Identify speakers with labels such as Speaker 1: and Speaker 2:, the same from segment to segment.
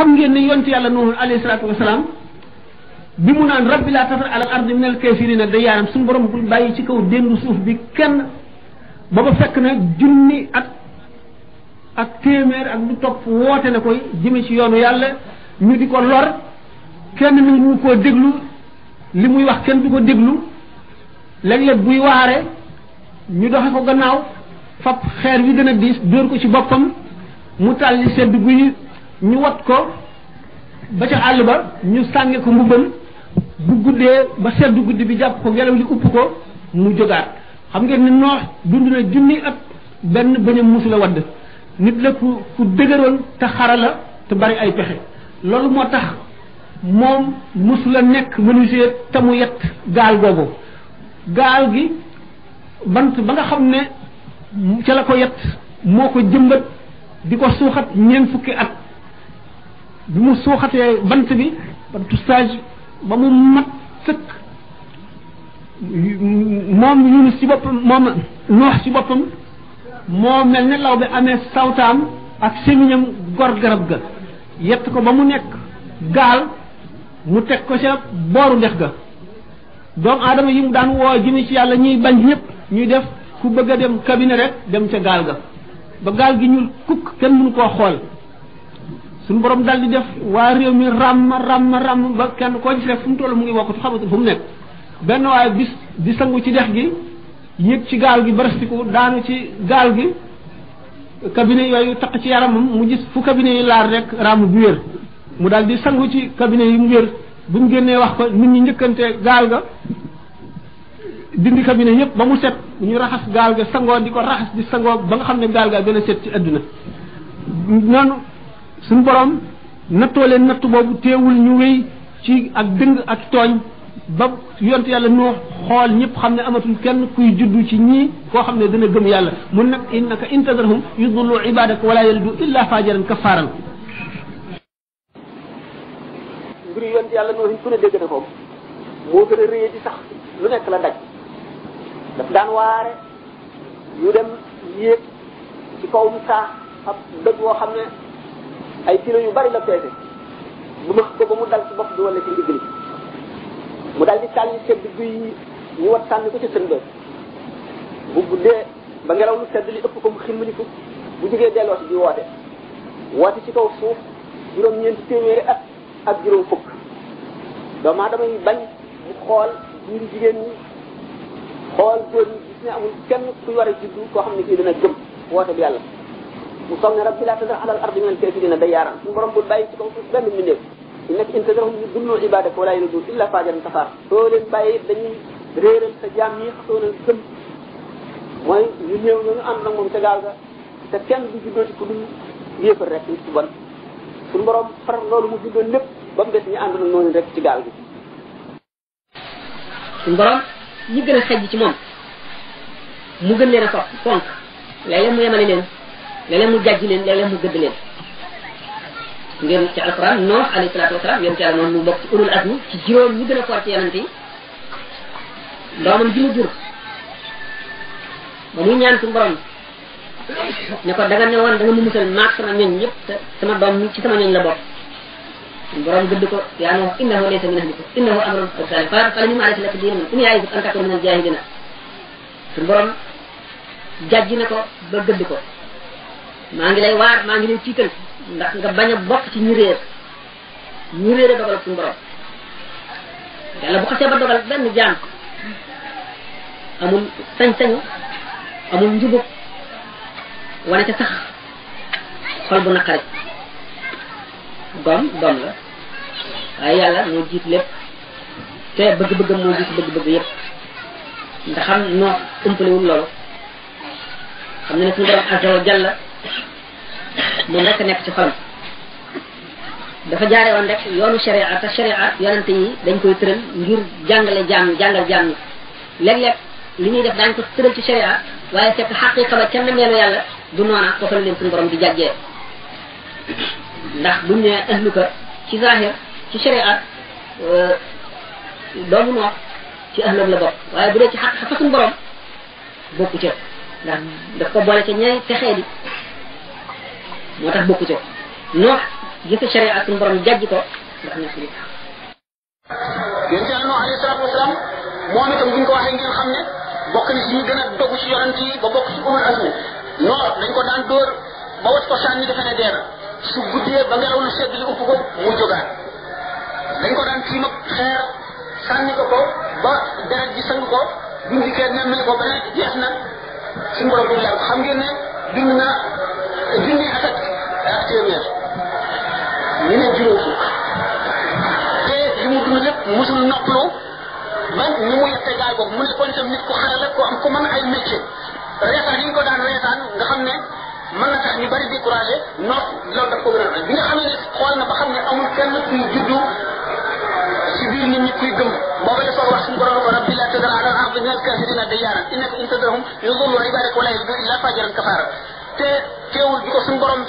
Speaker 1: xam ngeen ne yonent yàlla Nuux alayhi salaatu wasalaam bi mu naan rabbi laa tazar alal ardi minal kaafiriina dayyaaran suñu borom bul bàyyi ci kaw déndu suuf bi kenn booba fekk na junni ak téeméer ak lu topp woote na koy jëme ci yoonu yàlla ñu di ko lor kenn ni ñu koo déglu li muy wax kenn du ko déglu léeg-léeg buy waare ñu doxe ko gannaaw fab xeer wi gën a diis dóor ko ci boppam mu tàlli sedd guy ñu wat ko ba ca àll ba ñu sànge ko mbubbam bu guddee ba sedd guddi bi jàpp ko ngelaw li upp ko mu jógaat xam ngeen ni Noox dund na junni at benn bañam musula wadd nit la ku dëgëroon te xara la te bari ay pexe loolu moo tax moom musula nekk menuisier te mu yett gaal googu gaal gi bant ba nga xam ne ca la ko yett moo ko jëmbat di ko suuxat ñeent fukki at bi mu suuxatee bant bi bantu stage ba mu mat sëkk moom Yunus ci boppam moom Noox ci boppam moo mel ne law bi amee sawtaam ak sémiñam gor garab ga yett ko ba mu nekk gaal mu teg ko ca booru dex ga doomu aadama yi mu daan woo jëme ci yàlla ñuy bañ ñëpp ñuy def ku bëgg a dem cabinet rek dem ca gaal ga ba gaal gi ñuul kukk kenn mënu koo xool suñu borom dal di def waa réew mi ràmm ba kenn koo gis rek fu mu toll mu ngi wokkatu xamatu fu mu nekk benn waaye bis di sangu ci dex gi yéeg ci gaal gi barastiku daanu ci gaal gi cabinet yooyu taq ci yaramam mu gis fu cabinet yi laar rek ràmm bi wér mu daal di sangu ci cabinet yi mu wér bu ñu génnee wax ko nit ñi njëkkante gaal ga dindi cabinet yëpp ba mu set ñu raxas gaal ga sangoo di ko raxas di sangoo ba nga xam ne gaal gaa gën a set ci àdduna noonu suñu borom nattoo leen natt boobu teewul ñu wéy ci ak dëng ak tooñ ba yonte yàlla noo xool ñëpp xam ne amatul kenn kuy juddu ci ñii koo xam ne dana gëm yàlla mun nag innaka intazarhum yudullu ibadaka wala yalidu illa fajaran kafaran mbiri yonte yàlla noo ku ne dégg na ko moo gën a réye di sax lu nekk la daj daf daan waare yu dem yéeg ci kawum saax ab dëgg woo xam ne ay kilo yu bari la peese bu ma ko ba mu dal ci bopp bi wala ci ndigg li mu dal di tàlli sedd guy ñu wat sànni ko ci sën ba bu guddee ba ngelaw lu sedd li ëpp ko mu ximmaliku bu jógee delloo si di woote ci kaw suuf juróom-ñeenti téeméeri at ak juróom fukk doomu aadama yi bañ mu xool biir jigéen ñi xool góor ñi gis ne amul kenn kuy war a juddu koo xam ne kii dina gëm woote bi yàlla mu soog ne rabbi laa tazar alal ardi minal kaafiriina dayyaaran suñu borom bul bàyyi ci kaw suuf benn mbindeef innaka in tazarhum yudillu ibadaka wala yalidu illa fajaran kafaar soo leen bàyyi dañuy réeral sa jaam ñi xasoo na gëm mooy ñu ñëw ñu ànd nag moom ca gaal ga te kenn du juddoo ci ku dul yéefar rek nit ku bon suñu borom far loolu mu juddoon lépp ba mu des ñu ànd nag noonu rek ci gaal gi
Speaker 2: suñu borom ñi gën a xejj ci moom mu gën leen a fonk léeg-léeg mu yemale leen léeg-léeg mu jàjj leen léeg-léeg mu gëdd leen ngeen ci alquran Noox alayhi salaatu wasalaam yéen ci yàlla noonu mu bokk ci ulul azmi ci juróom ñi gën a fort ci yonent yi doomam ji mu jur ba muy ñaan suñu borom ne ko danga ne woon da nga mu musal maag sama ñoñ ñëpp te sama doom mi ci sama ñoñ la bokk suñu borom gëdd ko yaa Noox innahu laysa min ahlika innahu amrun salih fala ñu maale si lekk diin inni ya'izuka an takuna min al-jahilina suñu borom jàjj na ko ba gëdd ko maa ngi lay waar maa ngi lay tiital ndax nga bañ a bokk ci ñu réere dogal suñu borom yàlla bu xasee ba dogal benn jaam amul sañ-sañu amul njubug wane ca sax xol bu naqari doom la waaye yàlla moo jiit lépp te bëgg-bëggam moo jiit bëgg-bëgg yépp ndax xam noo umpalewul loolu xam ne ne suñu borom azza wa jalla moom rek nekk ci xolam dafa jaare woon rek yoonu sharia te sharia yonente yi dañ koy tëral ngir jàngal jaam ñi léeg-léeg li ñuy def daañ ko tëral ci sharia waaye fekk xaqiqa ba ca nameelu yàlla du noona foofu la leen suñu borom di jàjjee ndax buñ ne ahluka ci zahir ci sharia doomu Noox ci ahlam la bokk waaye bu dee ci xaqiqa fa suñu borom bokku ca ndax daf ko boole ca ñay texee di moo tax bokku ca Noox jëfe sharia suñu borom jajj ko ndax ñàkk li
Speaker 3: yéen ci Nuh alayhi salaatu wasalaam moom itam buñ ko waxee ngeen xam ne bokk na ci ñi gën a dogu ci yonent yi ba bokk ci ulul azmi non dañ ko daan dóor ba wat ko sànni defe ne dee na su guddee ba ngelaw lu sedd li upp ko mu jógaat dañ ko daan tiim ak xeer sànni ko ba deret ji sang ko dundikee nemmali ko ba ne jeex na suñu borom bu leer xam ngeen ne dund na junni at ak téeméer ñu ne juróom fukk te li mu dund lépp musul noppalu ba ni mu yette gaay boobu mu ne kon itam nit ku xarala ko am ko mën ay métier reetaan yi ñu ko daan reetaan nga xam ne mën na tax ñu bari découragé noot loolu daf ko gën a bi nga xam ne xool na ba xam ne amul kenn kuy juddu ci biir nit ñi kuy gëm booba dafa wax suñu borom ko rabbi la tadar ala al-ardi min al-kafirina dayyaran innaka in tadarhum yudillu ibadaka wa la yalidu illa fajiran kafara te teewul bi ko suñu borom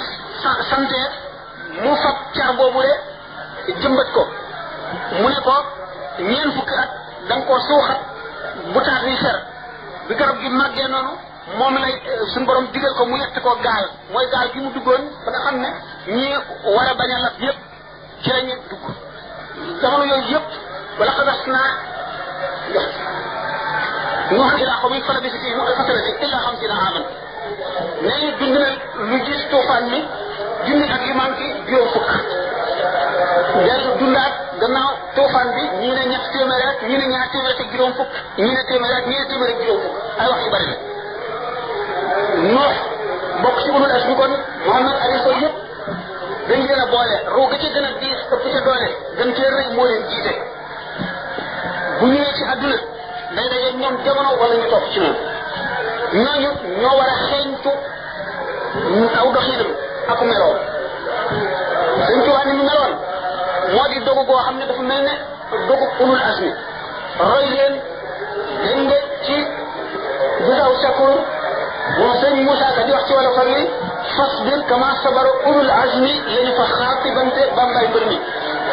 Speaker 3: sante mu fab car boobu de jëmbat ko mu ne ko ñeen fukki at da nga koo suuxat bu taat wi fer bi garab gi màggee noonu moom lay suñu borom digal ko mu yett ko gaal mooy gaal gi mu duggoon ba nga xam ne ñi war a bañ a lab yépp ci la ñu dugg jamono yooyu yépp wala xadas naa nuuxan ilaa qawmi falabisa fihim alfa sanatin illa xamsina aaman nee dund na lu gis tuufaan mi junni ak yu manqué juróom fukk dellu dundaat gannaaw tuufaan bi ñii ne ñett téeméer ak ñii ne ñaar téeméer ak juróom fukk ñii ne téeméer ak ñii ne téeméer ak juróom fukk ay wax yu bari la noox bokk ci ulul azmi kon Muhammad ali ko yëpp dañ leen a boole ruu ga ca gën a diis ëpp ca doole gën cee rëy moo leen jiite bu ñëwee ci àdduna day daje ñoom jamono wala ñu topp ci noonu ñooñu ñoo war a xeeñtu aw doxinam ak meloon suñ tuwaa ni mu meloon moo di dogu goo xam ne dafa mel ne dogu ulul azmi roy leen dañ nga ci bisaw shakur moom sëñ Moussa Ka di wax ci wala fan yi fasbir kama sabara ulul azmi lañu fa xaatibante bambay mbër mi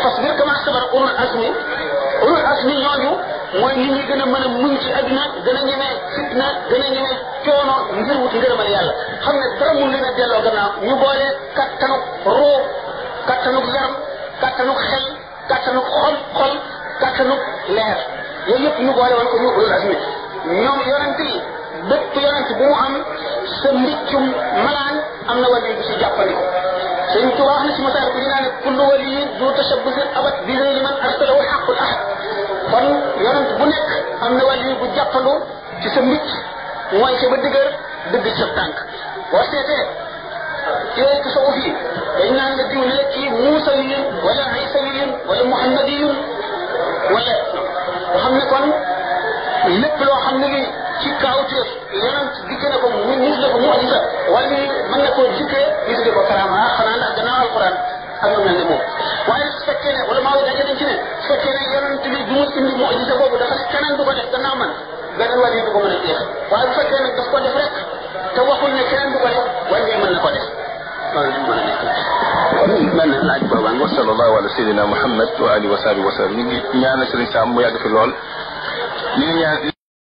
Speaker 3: fasbir kama sabara ulul azmi ñooñu mooy nit ñi gën a mën a muñ ci àdduna gën a ñemee fitna gën a ñemee coono ngir wut ngërëmal yàlla xam ne dara mun leen a delloo gannaaw ñu boole kattanuk roo kattanuk yaram kattanuk xel kattanuk xol kattanuk leer yooyu yëpp ñu boole woon ko ñu ulul azmi ñoom yonent yi bépp yonent bu mu am sa mbiccum malaan am na wàllu bu si jàppandiko sëñ Tuubaa wax na si masaar bi dinaa ne kullu waliyin du tashabbusin abat bi liman arsalahu xaqul ahad kon yonent bu nekk am na wàllu bu jàppandu ci sa mbicc mooy ca ba dëgër dëgg ci sa tànk boo seetee ci tasawuf yi dañ naan la diw ne kii muusawiyun wala isawiyun wala muhammadiyun wala nga xam ne kon lépp loo xam ne li ci kaawteef yonent dikke na ko mu nis na ko mu'jiza wala mën na koo jikkee ñu tuddee ko karaama xanaa ndax gannaaw alquran ak lu mel ne moom waaye su fekkee ne wala maa ngi daje nañ ci ne su fekkee ne yonent bi du mu indi mu'jiza boobu dafa ne keneen du ko def gannaaw man beneen wàll yi du ko mën a jeex waaye bu fekkee nag daf ko def rek te waxul ne keneen du ko def wàll yi mën na ko def loolu du mën a nekk
Speaker 4: man laaj boobaan wa sallallahu ala sayyidina Muhammad wa alihi wa sahbihi wa sallam ñu ngi ñaanal Sëriñ Sam mu yàgg fi lool li